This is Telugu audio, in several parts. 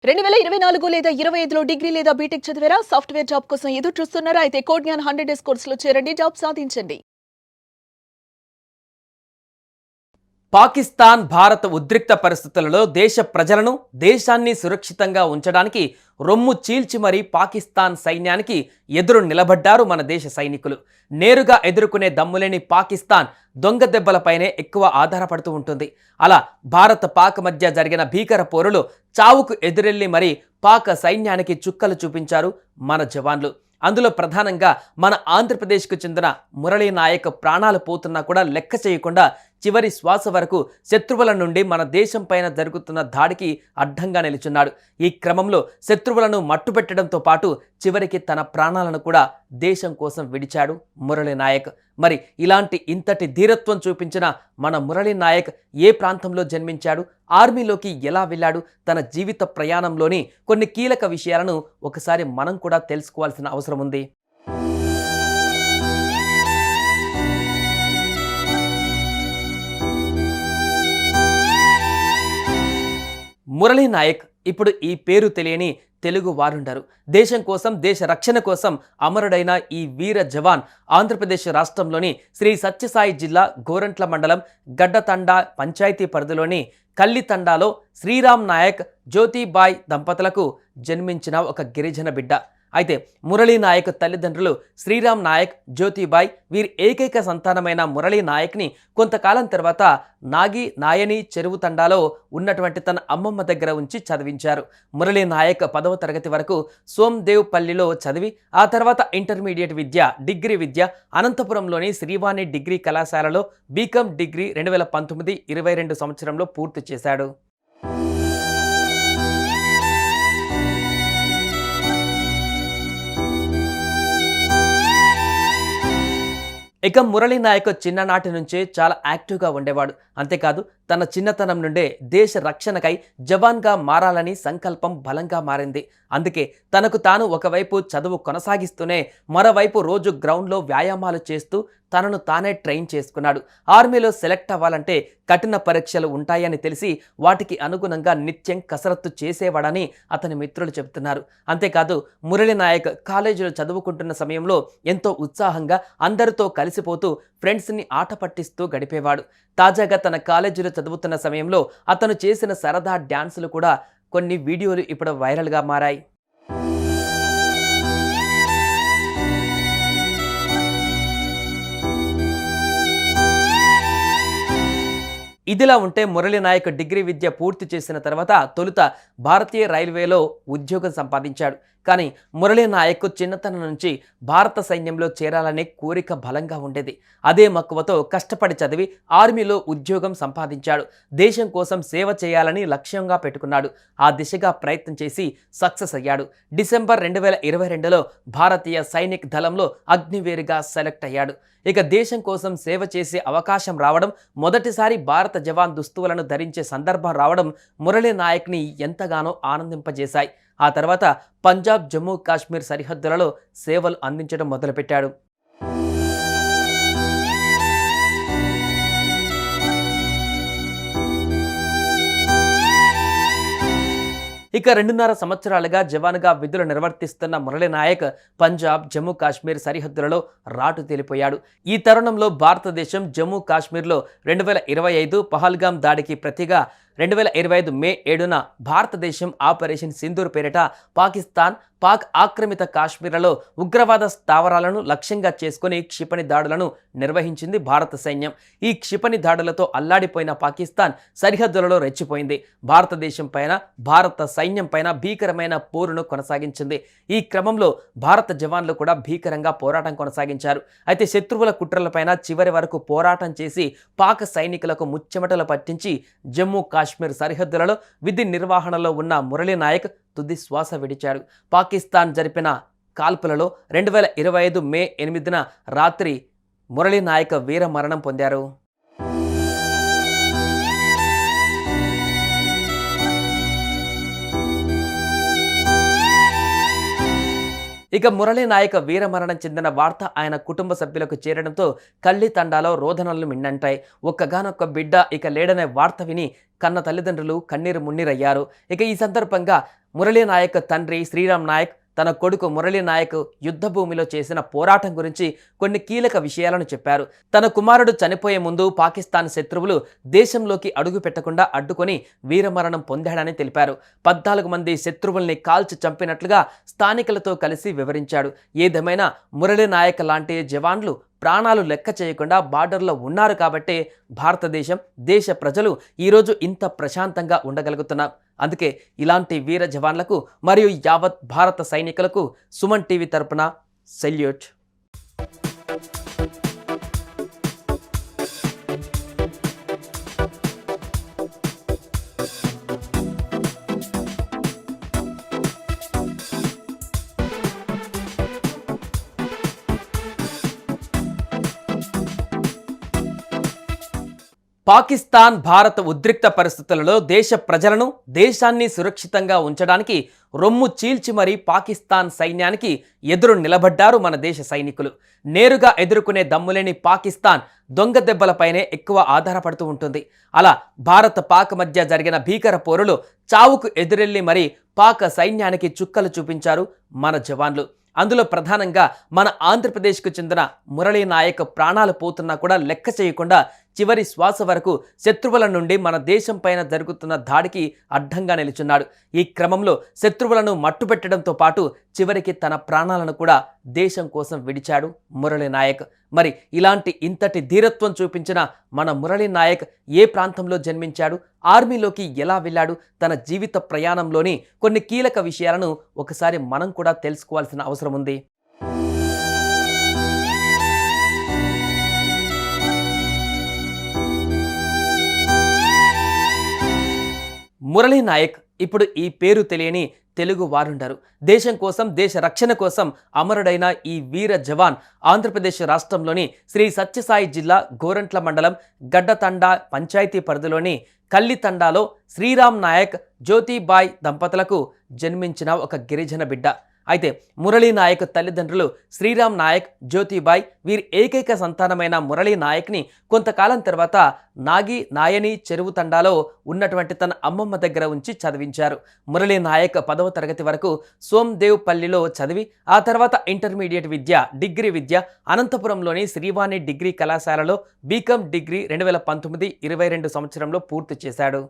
2024 లేదా 25లో డిగ్రీ లేదా బీటెక్ చదివారా? సాఫ్ట్‌వేర్ జాబ్ కోసం ఎదురు చూస్తున్నారా? అయితే కోడ్ జ్ఞాన్ 100 డేస్ కోర్సులో చేరండి. జాబ్ సాధించండి. పాకిస్తాన్ భారత ఉద్రిక్త పరిస్థితులలో దేశ ప్రజలను దేశాన్ని సురక్షితంగా ఉంచడానికి రొమ్ము చీల్చి మరీ పాకిస్తాన్ సైన్యానికి ఎదురు నిలబడ్డారు మన దేశ సైనికులు. నేరుగా ఎదుర్కొనే దమ్ములేని పాకిస్తాన్ దొంగ దెబ్బలపైనే ఎక్కువ ఆధారపడుతూ ఉంటుంది. అలా భారత పాక్ మధ్య జరిగిన భీకర పోరులో చావుకు ఎదురెళ్లి మరీ పాక్ సైన్యానికి చుక్కలు చూపించారు మన జవాన్లు. అందులో ప్రధానంగా మన ఆంధ్రప్రదేశ్కు చెందిన మురళీ నాయక్ ప్రాణాలు పోతున్నా కూడా లెక్క చేయకుండా చివరి శ్వాస వరకు శత్రువుల నుండి మన దేశం పైన జరుగుతున్న దాడికి అడ్డంగా నిలుచున్నాడు. ఈ క్రమంలో శత్రువులను మట్టుపెట్టడంతో పాటు చివరికి తన ప్రాణాలను కూడా దేశం కోసం విడిచాడు మురళీ నాయక్. మరి ఇలాంటి ఇంతటి ధీరత్వం చూపించిన మన మురళీ నాయక్ ఏ ప్రాంతంలో జన్మించాడు, ఆర్మీలోకి ఎలా వెళ్ళాడు, తన జీవిత ప్రయాణంలోని కొన్ని కీలక విషయాలను ఒకసారి మనం కూడా తెలుసుకోవాల్సిన అవసరం ఉంది. మురళీ నాయక్ ఇప్పుడు ఈ పేరు తెలియని తెలుగు వారుండరు. దేశం కోసం, దేశ రక్షణ కోసం అమరుడైన ఈ వీర జవాన్ ఆంధ్రప్రదేశ్ రాష్ట్రంలోని శ్రీ సత్యసాయి జిల్లా గోరంట్ల మండలం గడ్డతండా పంచాయతీ పరిధిలోని కల్లితండాలో శ్రీరామ్ నాయక్ జ్యోతిబాయ్ దంపతులకు జన్మించిన ఒక గిరిజన బిడ్డ. అయితే మురళీ నాయక్ తల్లిదండ్రులు శ్రీరామ్ నాయక్, జ్యోతిబాయ్. వీరి ఏకైక సంతానమైన మురళీ నాయక్ని కొంతకాలం తర్వాత నాయని చెరువు తండాలో ఉన్నటువంటి తన అమ్మమ్మ దగ్గర ఉంచి చదివించారు. మురళీ నాయక్ 10వ తరగతి వరకు సోమ్దేవ్ పల్లిలో చదివి ఆ తర్వాత ఇంటర్మీడియట్ విద్య, డిగ్రీ విద్య అనంతపురంలోని శ్రీవాణి డిగ్రీ కళాశాలలో బీకామ్ డిగ్రీ 2019-22 సంవత్సరంలో పూర్తి చేశాడు. ఇక మురళీ నాయక్ చిన్ననాటి నుంచే చాలా యాక్టివ్గా ఉండేవాడు. అంతేకాదు తన చిన్నతనం నుండే దేశ రక్షణకై జవాన్గా మారాలని సంకల్పం బలంగా మారింది. అందుకే తనకు తాను ఒకవైపు చదువు కొనసాగిస్తూనే మరోవైపు రోజు గ్రౌండ్లో వ్యాయామాలు చేస్తూ తనను తానే ట్రైన్ చేసుకున్నాడు. ఆర్మీలో సెలెక్ట్ అవ్వాలంటే కఠిన పరీక్షలు ఉంటాయని తెలిసి వాటికి అనుగుణంగా నిత్యం కసరత్తు చేసేవాడని అతని మిత్రులు చెబుతున్నారు. అంతేకాదు మురళీ నాయక్ కాలేజీలో చదువుకుంటున్న సమయంలో ఎంతో ఉత్సాహంగా అందరితో కలిసిపోతూ ఫ్రెండ్స్ని ఆట పట్టిస్తూ గడిపేవాడు. తాజాగా తన కాలేజీలో చదువుతున్న సమయంలో అతను చేసిన సరదా డ్యాన్సులు కూడా కొన్ని వీడియోలు ఇప్పుడు వైరల్గా మారాయి. ఇదిలా ఉంటే మురళీ నాయక్ డిగ్రీ విద్య పూర్తి చేసిన తర్వాత తొలుత భారతీయ రైల్వేలో ఉద్యోగం సంపాదించాడు. కానీ మురళీ నాయక్ చిన్నతనం నుంచి భారత సైన్యంలో చేరాలనే కోరిక బలంగా ఉండేది. అదే మక్కువతో కష్టపడి చదివి ఆర్మీలో ఉద్యోగం సంపాదించాడు. దేశం కోసం సేవ చేయాలని లక్ష్యంగా పెట్టుకున్నాడు. ఆ దిశగా ప్రయత్నం చేసి సక్సెస్ అయ్యాడు. డిసెంబర్ 2022లో భారతీయ సైనిక్ దళంలో అగ్నివీరుగా సెలెక్ట్ అయ్యాడు. ఇక దేశం కోసం సేవ చేసే అవకాశం రావడం, మొదటిసారి భారత జవాన్ దుస్తువులను ధరించే సందర్భం రావడం మురళీ నాయక్ని ఎంతగానో ఆనందింపజేశాయి. ఆ తర్వాత పంజాబ్, జమ్మూ కాశ్మీర్ సరిహద్దులలో సేవలు అందించడం మొదలుపెట్టాడు. ఇక 2.5 సంవత్సరాలుగా జవాన్గా విధులు నిర్వర్తిస్తున్న మురళీ నాయక్ పంజాబ్, జమ్మూ కాశ్మీర్ సరిహద్దులలో రాటు తేలిపోయాడు. ఈ తరుణంలో భారతదేశం జమ్మూ కాశ్మీర్లో 2025 పహల్గాం దాడికి ప్రతిగా 2025 మే 7న భారతదేశం ఆపరేషన్ సింధూర్ పేరిట పాక్ ఆక్రమిత కాశ్మీర్లలో ఉగ్రవాద స్థావరాలను లక్ష్యంగా చేసుకుని క్షిపణి దాడులను నిర్వహించింది భారత సైన్యం. ఈ క్షిపణి దాడులతో అల్లాడిపోయిన పాకిస్తాన్ సరిహద్దులలో రెచ్చిపోయింది. భారతదేశం పైన, భారత సైన్యం పైన భీకరమైన పోరును కొనసాగించింది. ఈ క్రమంలో భారత జవాన్లు కూడా భీకరంగా పోరాటం కొనసాగించారు. అయితే శత్రువుల కుట్రలపైన చివరి వరకు పోరాటం చేసి పాక్ సైనికులకు ముచ్చెమటలు పట్టించి జమ్మూ కాశ్మీర్ సరిహద్దులలో విధి నిర్వహణలో ఉన్న మురళీ నాయక్ తుది శ్వాస విడిచాడు. పాకిస్తాన్ జరిపిన కాల్పులలో 2025 మే 8న రాత్రి మురళీ నాయక్ వీర మరణం పొందారు. ఇక మురళీ నాయక్ వీరమరణం చెందిన వార్త ఆయన కుటుంబ సభ్యులకు చేరడంతో కల్లి తండాలో రోదనలు మిన్నంటాయి. ఒక్కగానొక్క బిడ్డ ఇక లేడనే వార్త విని కన్న తల్లిదండ్రులు కన్నీరు మున్నీరయ్యారు. ఇక ఈ సందర్భంగా మురళీ నాయక్ తండ్రి శ్రీరామ్ నాయక్ తన కొడుకు మురళీ నాయక్ యుద్ధ భూమిలో చేసిన పోరాటం గురించి కొన్ని కీలక విషయాలను చెప్పారు. తన కుమారుడు చనిపోయే ముందు పాకిస్తాన్ శత్రువులు దేశంలోకి అడుగు పెట్టకుండా అడ్డుకొని వీరమరణం పొందాడని తెలిపారు. 14 మంది శత్రువుల్ని కాల్చి చంపినట్లుగా స్థానికులతో కలిసి వివరించాడు. ఏదేమైనా మురళీ నాయక్ లాంటి జవాన్లు ప్రాణాలు లెక్క చేయకుండా బార్డర్లో ఉన్నారు కాబట్టే భారతదేశం, దేశ ప్రజలు ఈరోజు ఇంత ప్రశాంతంగా ఉండగలుగుతున్నారు. అందుకే ఇలాంటి వీర జవాన్లకు మరియు యావత్ భారత సైనికులకు సుమన్ టీవీ తరపున సెల్యూట్. పాకిస్తాన్ భారత ఉద్రిక్త పరిస్థితులలో దేశ ప్రజలను, దేశాన్ని సురక్షితంగా ఉంచడానికి రొమ్ము చీల్చి మరీ పాకిస్తాన్ సైన్యానికి ఎదురు నిలబడ్డారు మన దేశ సైనికులు. నేరుగా ఎదుర్కొనే దమ్ములేని పాకిస్తాన్ దొంగ దెబ్బలపైనే ఎక్కువ ఆధారపడుతూ ఉంటుంది. అలా భారత పాక్ మధ్య జరిగిన భీకర పోరులో చావుకు ఎదురెళ్లి మరీ పాక్ సైన్యానికి చుక్కలు చూపించారు మన జవాన్లు. అందులో ప్రధానంగా మన ఆంధ్రప్రదేశ్కు చెందిన మురళీ నాయక్ ప్రాణాలు పోతున్నా కూడా లెక్క చేయకుండా చివరి శ్వాస వరకు శత్రువుల నుండి మన దేశం పైన జరుగుతున్న దాడికి అడ్డంగా నిలుచున్నాడు. ఈ క్రమంలో శత్రువులను మట్టుపెట్టడంతో పాటు చివరికి తన ప్రాణాలను కూడా దేశం కోసం విడిచాడు మురళీ నాయక్. మరి ఇలాంటి ఇంతటి ధీరత్వం చూపించిన మన మురళీ నాయక్ ఏ ప్రాంతంలో జన్మించాడు, ఆర్మీలోకి ఎలా వెళ్ళాడు, తన జీవిత ప్రయాణంలోని కొన్ని కీలక విషయాలను ఒకసారి మనం కూడా తెలుసుకోవాల్సిన అవసరం ఉంది. మురళీ నాయక్ ఇప్పుడు ఈ పేరు తెలియని తెలుగు వారుండరు. దేశం కోసం, దేశ రక్షణ కోసం అమరుడైన ఈ వీర జవాన్ ఆంధ్రప్రదేశ్ రాష్ట్రంలోని శ్రీ సత్యసాయి జిల్లా గోరంట్ల మండలం గడ్డతండా పంచాయతీ పరిధిలోని కల్లితండాలో శ్రీరామ్ నాయక్, జ్యోతిబాయ్ దంపతులకు జన్మించిన ఒక గిరిజన బిడ్డ. అయితే మురళీ నాయక్ తల్లిదండ్రులు శ్రీరామ్ నాయక్, జ్యోతిబాయ్ వీరి ఏకైక సంతానమైన మురళీ నాయక్ని కొంతకాలం తర్వాత నాయని చెరువు తండాలో ఉన్నటువంటి తన అమ్మమ్మ దగ్గర ఉంచి చదివించారు. మురళీ నాయక్ 10వ తరగతి వరకు సోమ్దేవ్ పల్లిలో చదివి ఆ తర్వాత ఇంటర్మీడియట్ విద్య, డిగ్రీ విద్య అనంతపురంలోని శ్రీవాణి డిగ్రీ కళాశాలలో బీకామ్ డిగ్రీ 2019-22 సంవత్సరంలో పూర్తి చేశాడు.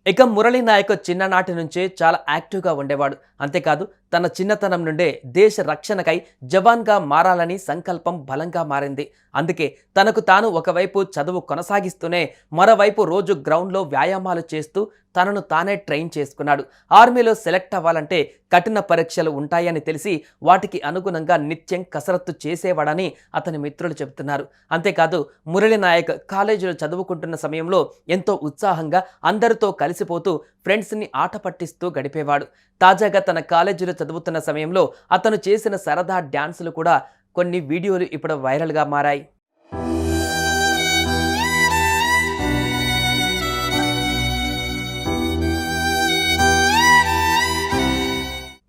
ఇక మురళీ నాయక్ చిన్ననాటి నుంచే చాలా యాక్టివ్గా ఉండేవాడు. అంతేకాదు తన చిన్నతనం నుండే దేశ రక్షణకై జవాన్గా మారాలని సంకల్పం బలంగా మారింది. అందుకే తనకు తాను ఒకవైపు చదువు కొనసాగిస్తూనే మరోవైపు రోజు గ్రౌండ్లో వ్యాయామాలు చేస్తూ తనను తానే ట్రైన్ చేసుకున్నాడు. ఆర్మీలో సెలెక్ట్ అవ్వాలంటే కఠిన పరీక్షలు ఉంటాయని తెలిసి వాటికి అనుగుణంగా నిత్యం కసరత్తు చేసేవాడని అతని మిత్రులు చెబుతున్నారు. అంతేకాదు మురళీ నాయక్ కాలేజీలో చదువుకుంటున్న సమయంలో ఎంతో ఉత్సాహంగా అందరితో కలిసిపోతూ ఫ్రెండ్స్ని ఆట పట్టిస్తూ గడిపేవాడు. తాజాగా తన కాలేజీలో చదువుతున్న సమయంలో అతను చేసిన సరదా డ్యాన్సులు కూడా కొన్ని వీడియోలు ఇప్పుడు వైరల్గా మారాయి.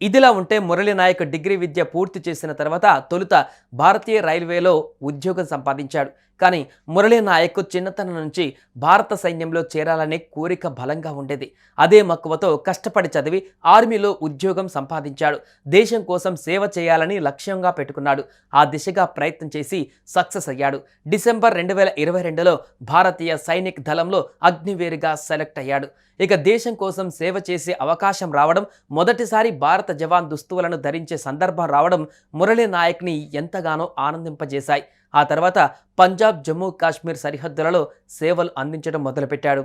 ఇదిలా ఉంటే మురళీ నాయక్ డిగ్రీ విద్య పూర్తి చేసిన తర్వాత తొలుత భారతీయ రైల్వేలో ఉద్యోగం సంపాదించాడు. కానీ మురళీ నాయక్ చిన్నతనం నుంచి భారత సైన్యంలో చేరాలనే కోరిక బలంగా ఉండేది. అదే మక్కువతో కష్టపడి చదివి ఆర్మీలో ఉద్యోగం సంపాదించాడు. దేశం కోసం సేవ చేయాలని లక్ష్యంగా పెట్టుకున్నాడు. ఆ దిశగా ప్రయత్నం చేసి సక్సెస్ అయ్యాడు. డిసెంబర్ 2022లో భారతీయ సైనిక్ దళంలో అగ్నివీరుగా సెలెక్ట్ అయ్యాడు. ఇక దేశం కోసం సేవ చేసే అవకాశం రావడం, మొదటిసారి భారత జవాన్ దుస్తువులను ధరించే సందర్భం రావడం మురళీ నాయక్ని ఎంతగానో ఆనందింపజేశాయి. ఆ తర్వాత పంజాబ్, జమ్మూ కాశ్మీర్ సరిహద్దులలో సేవలు అందించడం మొదలుపెట్టాడు.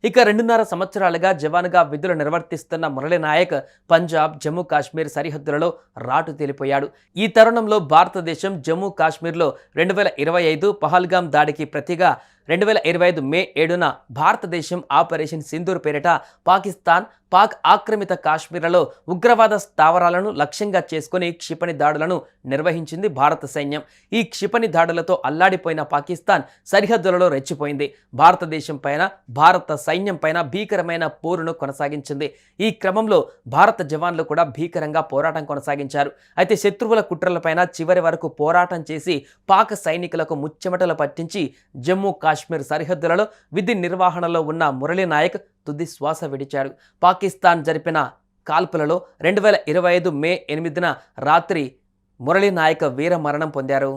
ఇక 2.5 సంవత్సరాలుగా జవాన్గా విధులు నిర్వర్తిస్తున్న మురళీ నాయక్ పంజాబ్, జమ్మూ కాశ్మీర్ సరిహద్దులలో రాటు తేలిపోయాడు. ఈ తరుణంలో భారతదేశం జమ్మూ కాశ్మీర్లో 2025 పహల్గామ్ దాడికి ప్రతిగా 2025 మే 7న భారతదేశం ఆపరేషన్ సింధూర్ పేరిట పాక్ ఆక్రమిత కాశ్మీర్లలో ఉగ్రవాద స్థావరాలను లక్ష్యంగా చేసుకుని క్షిపణి దాడులను నిర్వహించింది భారత సైన్యం. ఈ క్షిపణి దాడులతో అల్లాడిపోయిన పాకిస్తాన్ సరిహద్దులలో రెచ్చిపోయింది. భారతదేశం పైన, భారత సైన్యం పైన భీకరమైన పోరును కొనసాగించింది. ఈ క్రమంలో భారత జవాన్లు కూడా భీకరంగా పోరాటం కొనసాగించారు. అయితే శత్రువుల కుట్రలపైన చివరి వరకు పోరాటం చేసి పాక్ సైనికులకు ముచ్చెమటలు పట్టించి జమ్మూ కాశ్మీర్ సరిహద్దులలో విధి నిర్వహణలో ఉన్న మురళీ నాయక్ తుది శ్వాస విడిచాడు. పాకిస్తాన్ జరిపిన కాల్పులలో 2025 మే 8న రాత్రి మురళీ నాయక్ వీర మరణం పొందారు.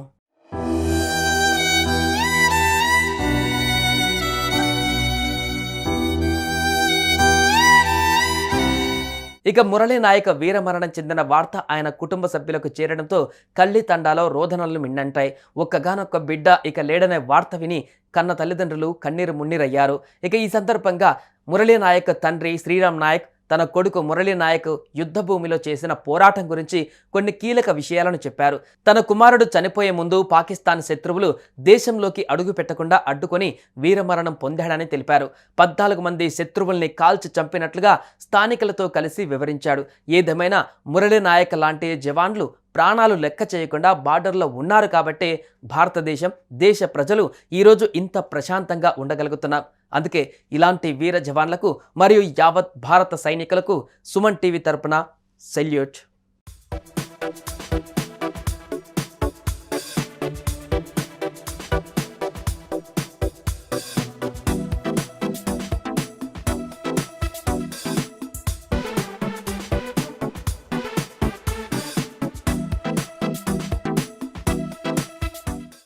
ఇక మురళీ నాయక్ వీరమరణం చెందిన వార్త ఆయన కుటుంబ సభ్యులకు చేరడంతో కల్లి తండాలో రోదనలు మిన్నంటాయి. ఒక్కగానొక్క బిడ్డ ఇక లేడనే వార్త విని కన్న తల్లిదండ్రులు కన్నీరు మున్నీరయ్యారు. ఇక ఈ సందర్భంగా మురళీ నాయక్ తండ్రి శ్రీరామ్ నాయక్ తన కొడుకు మురళీ నాయక్ యుద్ధ భూమిలో చేసిన పోరాటం గురించి కొన్ని కీలక విషయాలను చెప్పారు. తన కుమారుడు చనిపోయే ముందు పాకిస్తాన్ శత్రువులు దేశంలోకి అడుగు పెట్టకుండా అడ్డుకొని వీరమరణం పొందాడని తెలిపారు. 14 మంది శత్రువుల్ని కాల్చి చంపినట్లుగా స్థానికులతో కలిసి వివరించాడు. ఏదేమైనా మురళీ నాయక్ లాంటి జవాన్లు ప్రాణాలు లెక్క చేయకుండా బార్డర్లో ఉన్నారు కాబట్టే భారతదేశం, దేశ ప్రజలు ఈరోజు ఇంత ప్రశాంతంగా ఉండగలుగుతున్నారు. అందుకే ఇలాంటి వీర జవాన్లకు మరియు యావత్ భారత సైనికులకు సుమన్ టీవీ తరపున సెల్యూట్.